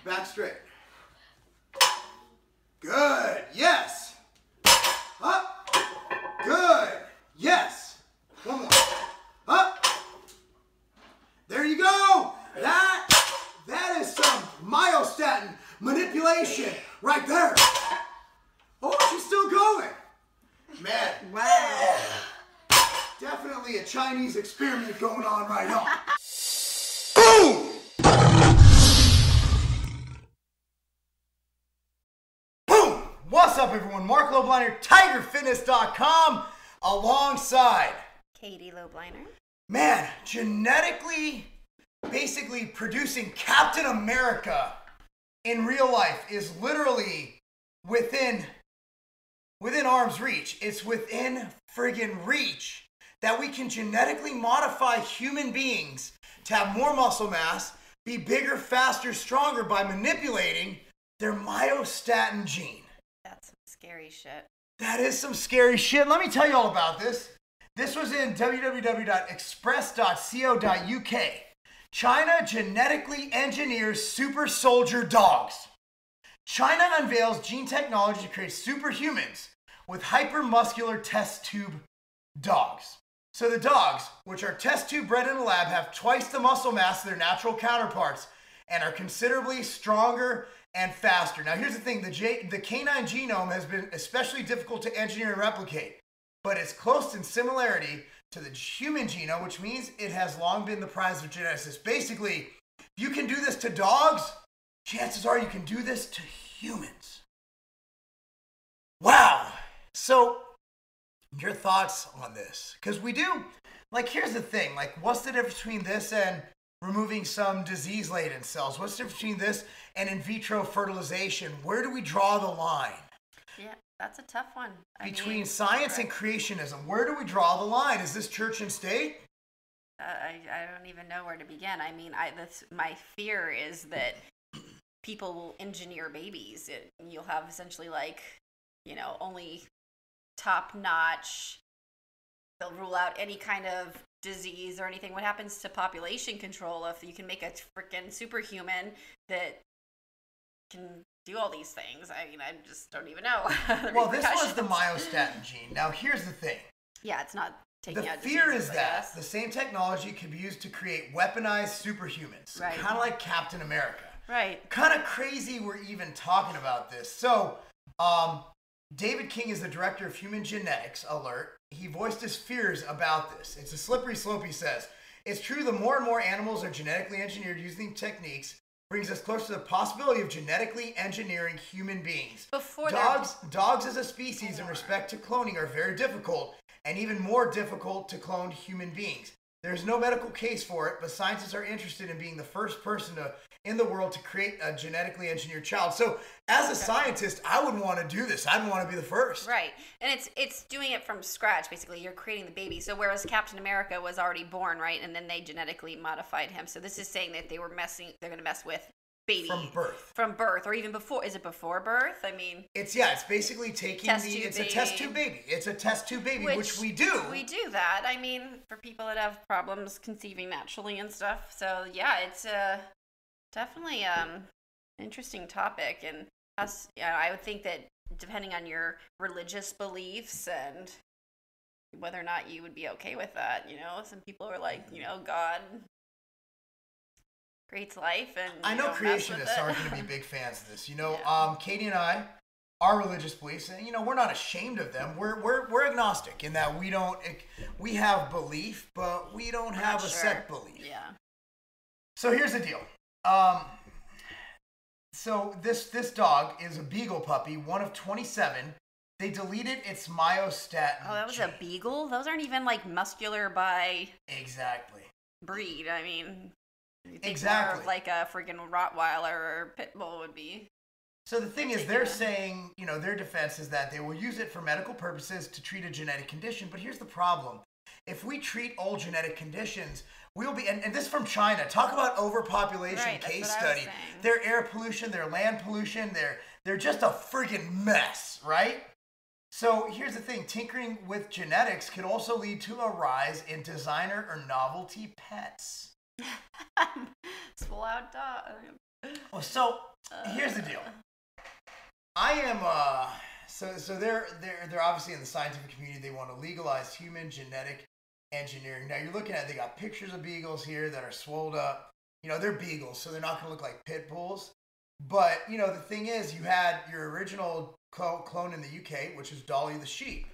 Back straight. Good. Yes. Up. Good. Yes. One more. Up. There you go. That is some myostatin manipulation right there. Oh, she's still going. Man. Wow. Definitely a Chinese experiment going on right now. Boom! Boom! What's up, everyone? Marc Lobliner, TigerFitness.com, alongside Katie Lobliner. Man, genetically, basically producing Captain America in real life is literally within arm's reach. It's within friggin' reach that we can genetically modify human beings to have more muscle mass, be bigger, faster, stronger by manipulating their myostatin gene. That's some scary shit. That is some scary shit. Let me tell you all about this. This was in www.express.co.uk. China genetically engineers super soldier dogs. China unveils gene technology to create superhumans with hypermuscular test tube dogs. So the dogs, which are test tube bred in a lab, have twice the muscle mass of their natural counterparts and are considerably stronger and faster. Now here's the thing, the canine genome has been especially difficult to engineer and replicate, but it's close in similarity to the human genome, which means it has long been the prize of geneticists. Basically, if you can do this to dogs, chances are you can do this to humans. Wow. So, your thoughts on this? Because we do, like, here's the thing, like, what's the difference between this and removing some disease-laden cells? What's the difference between this and in vitro fertilization? Where do we draw the line? Yeah, that's a tough one. Between science and creationism, where do we draw the line? Is this church and state? I don't even know where to begin. I mean, my fear is that people will engineer babies. You'll have essentially only top-notch. They'll rule out any kind of disease or anything. What happens to population control if you can make a freaking superhuman that can do all these things? I mean, I just don't even know. Well, this was the myostatin gene. Now, here's the thing. Yeah, it's not taking out diseases. The fear is that the same technology could be used to create weaponized superhumans. Right. Kind of like Captain America. Right. Kind of crazy we're even talking about this. So, David King is the director of human genetics, alert. He voiced his fears about this. It's a slippery slope, he says. It's true the more and more animals are genetically engineered using techniques brings us closer to the possibility of genetically engineering human beings. Dogs as a species in respect to cloning are very difficult and even more difficult to clone human beings. There's no medical case for it, but scientists are interested in being the first person in the world to create a genetically engineered child. So as a scientist, I would want to do this. I'd want to be the first. Right. And it's doing it from scratch, basically. You're creating the baby. So whereas Captain America was already born, right, and then they genetically modified him. So this is saying that they're going to mess with baby. From birth, or even before. Is it before birth? I mean, it's basically taking a test tube baby. It's a test tube baby, which we do. We do that. I mean, for people that have problems conceiving naturally and stuff. So yeah, it's definitely interesting topic, and I would think that depending on your religious beliefs and whether or not you would be okay with that, some people are like, God creates life, and I know creationists aren't going to be big fans of this. Katie and I, our religious beliefs, and we're not ashamed of them. We're agnostic in that we have belief, but we don't have a set belief. Yeah. So here's the deal. So this dog is a beagle puppy, one of 27. They deleted its myostatin. Oh, that was gene. a beagle? Those aren't even like muscular by exactly breed. I mean, exactly more of like a freaking Rottweiler or pit bull would be. So the thing is, they're saying, their defense is that they will use it for medical purposes to treat a genetic condition. But here's the problem. If we treat all genetic conditions, we'll be, and this is from China. Talk about overpopulation case study. Their air pollution, their land pollution, they're just a friggin' mess, right? So here's the thing. Tinkering with genetics could also lead to a rise in designer or novelty pets. Swell out dog. Well, so Here's the deal. I am so they're obviously in the scientific community. They want to legalize human genetic engineering. Now you're looking at, they got pictures of beagles here that are swolled up. You know, they're beagles, so they're not going to look like pit bulls. But you know, the thing is, you had your original clone in the UK, which is Dolly the sheep.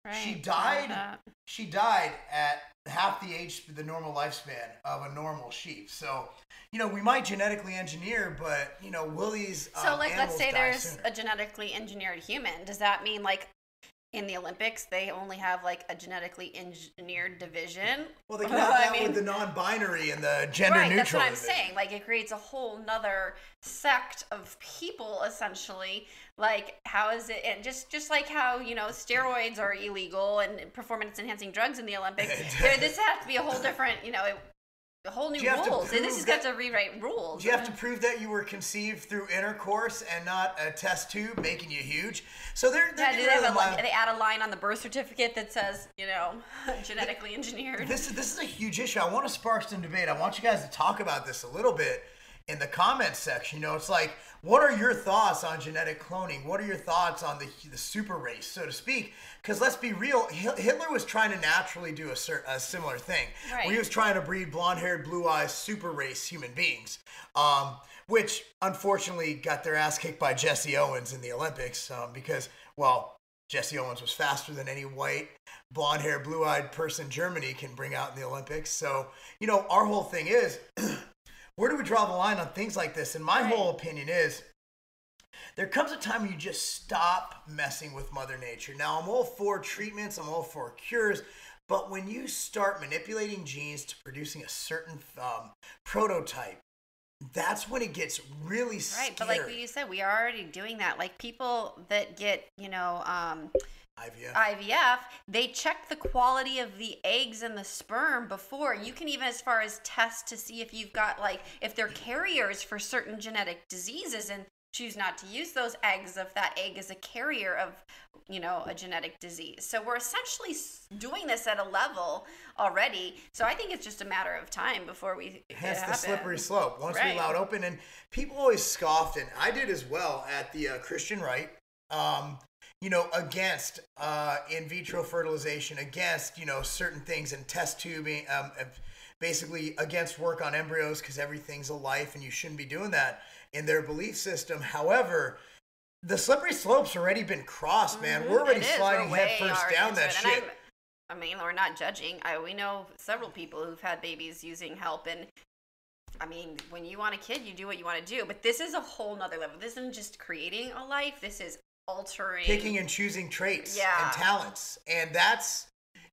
Right. She died at half the age, the normal lifespan of a normal sheep. So, you know, we might genetically engineer, but you know, will these so like, let's say there's sooner? a genetically engineered human. Does that mean like in the Olympics they only have like a genetically engineered division? Well, they can have that with the non-binary and the gender neutral. Right, that's what I'm division. saying. Like, it creates a whole nother sect of people, essentially. Like, how is it? And just like how, you know, steroids are illegal and performance-enhancing drugs in the Olympics, this has to be a whole different, you know, a whole new rules. This has got to rewrite rules. Do you have to prove that you were conceived through intercourse and not a test tube making you huge? So they add a line on the birth certificate that says, you know, genetically engineered. This is a huge issue. I want to spark some debate. I want you guys to talk about this a little bit in the comments section. You know, it's like, what are your thoughts on genetic cloning? What are your thoughts on the super race, so to speak? Because let's be real, Hitler was trying to naturally do a similar thing. Right. Where he was trying to breed blonde-haired, blue-eyed super race human beings, which unfortunately got their ass kicked by Jesse Owens in the Olympics because, well, Jesse Owens was faster than any white, blonde-haired, blue-eyed person Germany can bring out in the Olympics. So, you know, our whole thing is, where do we draw the line on things like this? And my whole opinion is, there comes a time when you just stop messing with Mother Nature. Now, I'm all for treatments, I'm all for cures, but when you start manipulating genes to producing a certain prototype, that's when it gets really scary. Right, but like you said, we are already doing that. Like, people that get, you know, IVF, they check the quality of the eggs and the sperm before. You can even, as far as test to see if you've got, like, if they're carriers for certain genetic diseases, and choose not to use those eggs if that egg is a carrier of, you know, a genetic disease. So we're essentially doing this at a level already. So I think it's just a matter of time before we hence the slippery slope. Once we allow it open, and people always scoffed, and I did as well at the Christian right. You know, against in vitro fertilization, against, you know, certain things in test tubing, basically against work on embryos because everything's a life and you shouldn't be doing that in their belief system. However, the slippery slope's already been crossed, man. We're already sliding headfirst down that shit. I mean, we're not judging. We know several people who've had babies using help, and I mean, when you want a kid, you do what you want to do. But this is a whole nother level. This isn't just creating a life. This is altering, picking and choosing traits and talents, and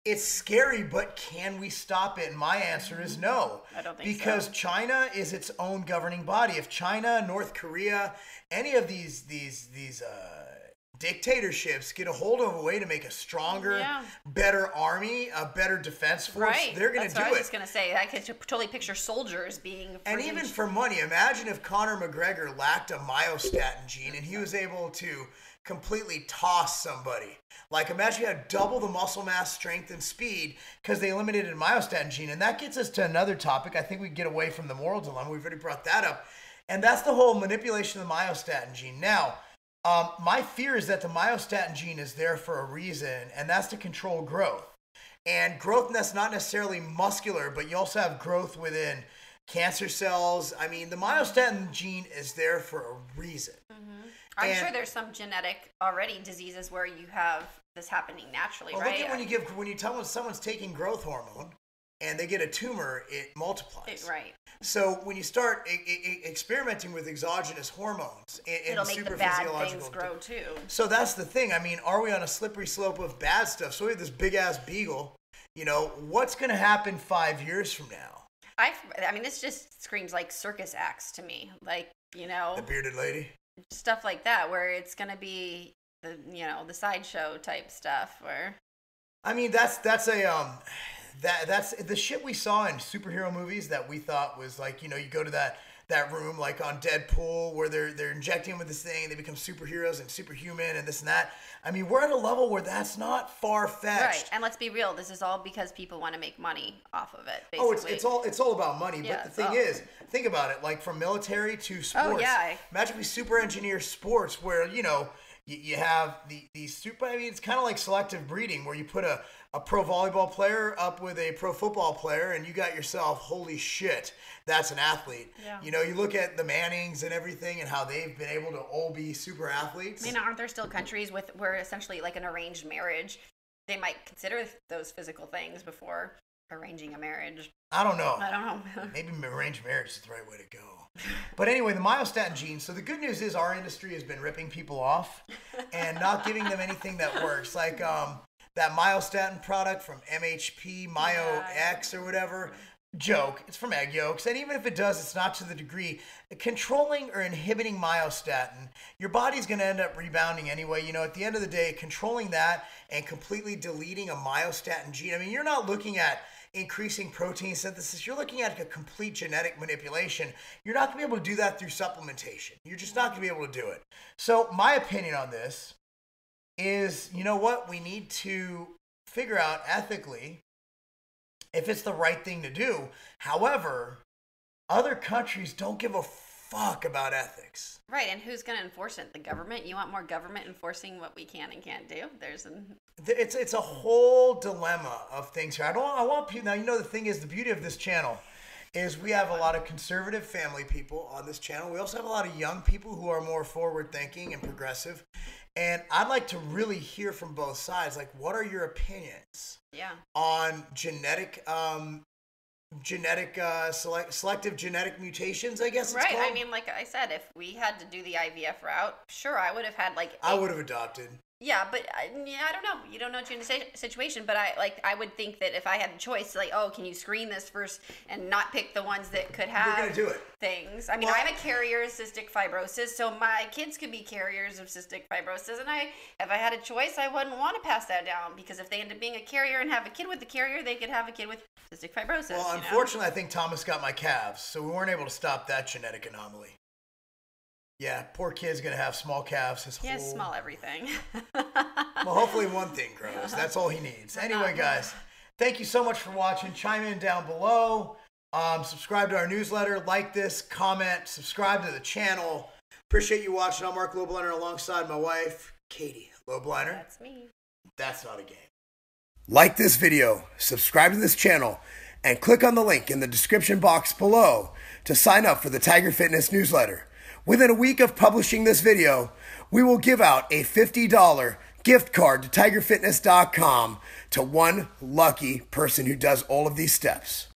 it's scary. But can we stop it? And my answer is no. I don't think because China is its own governing body. If China, North Korea, any of these dictatorships get a hold of a way to make a stronger, better army, a better defense force, they're going to do it. I was just going to say, I could totally picture soldiers being... And even for money, imagine if Conor McGregor lacked a myostatin gene and he was able to completely toss somebody. Like, imagine you had double the muscle mass, strength, and speed because they eliminated a myostatin gene. And that gets us to another topic. I think we can get away from the moral dilemma. We've already brought that up. And that's the whole manipulation of the myostatin gene. Now, my fear is that the myostatin gene is there for a reason, and that's to control growth. And growth that's not necessarily muscular, but you also have growth within cancer cells. I mean, the myostatin gene is there for a reason. Mm-hmm. I'm sure there's some genetic already diseases where you have this happening naturally, right? Look at when you tell someone's taking growth hormone and they get a tumor, it multiplies. Right. So when you start experimenting with exogenous hormones, it'll make the bad things grow too. So that's the thing. I mean, are we on a slippery slope of bad stuff? So we have this big ass beagle. You know, what's going to happen 5 years from now? I mean, this just screams like circus acts to me. Like, you know, the bearded lady. Stuff like that, where it's gonna be the, you know, the sideshow type stuff. Where, I mean, that's the shit we saw in superhero movies that we thought was like, you know, you go to that room, like on Deadpool, where they're injecting them with this thing and they become superheroes and superhuman and this and that. I mean, we're at a level where that's not far-fetched. Right, and let's be real, this is all because people want to make money off of it, basically. Oh, it's all about money. Yeah, but the thing is, think about it, like from military to sports. Oh, yeah. Imagine we super engineer sports where, you have these super, I mean, it's kind of like selective breeding where you put a pro volleyball player up with a pro football player and you got yourself, holy shit, that's an athlete. Yeah. You look at the Mannings and everything and how they've been able to all be super athletes. I mean, aren't there still countries where essentially like an arranged marriage, they might consider those physical things before arranging a marriage? I don't know. Maybe arranged marriage is the right way to go. But anyway, the myostatin gene. So the good news is our industry has been ripping people off and not giving them anything that works. Like that myostatin product from MHP, MyoX or whatever. Joke. It's from egg yolks. And even if it does, it's not to the degree. Controlling or inhibiting myostatin, your body's going to end up rebounding anyway. At the end of the day, controlling that and completely deleting a myostatin gene. I mean, you're not looking at increasing protein synthesis. You're looking at a complete genetic manipulation. You're not going to be able to do that through supplementation. You're just not going to be able to do it. So my opinion on this is, you know what? We need to figure out ethically if it's the right thing to do. However, other countries don't give a fuck about ethics. Right, and who's going to enforce it? The government? You want more government enforcing what we can and can't do? It's a whole dilemma of things here. I want people. Now, the thing is, the beauty of this channel is we have a lot of conservative family people on this channel. We also have a lot of young people who are more forward thinking and progressive. And I'd like to really hear from both sides. Like, what are your opinions on selective genetic mutations, I guess it's called? I mean, like I said, if we had to do the IVF route, sure, I would have had I would have adopted. Yeah, but I don't know. You don't know what you're in the situation, but I would think that if I had a choice, like, oh, can you screen this first and not pick the ones that could have You're gonna do it. things? I mean, I'm a carrier of cystic fibrosis, so my kids could be carriers of cystic fibrosis, and if I had a choice, I wouldn't want to pass that down, because if they end up being a carrier and have a kid with the carrier, they could have a kid with cystic fibrosis. Well, unfortunately, I think Thomas got my calves, so we weren't able to stop that genetic anomaly. Yeah, poor kid's going to have small calves. He has small everything. Well, hopefully one thing grows. That's all he needs. Anyway, guys, thank you so much for watching. Chime in down below. Subscribe to our newsletter. Like this, comment, subscribe to the channel. Appreciate you watching. I'm Marc Lobliner alongside my wife, Katie Lobliner. That's me. That's not a game. Like this video, subscribe to this channel, and click on the link in the description box below to sign up for the Tiger Fitness newsletter. Within a week of publishing this video, we will give out a $50 gift card to tigerfitness.com to one lucky person who does all of these steps.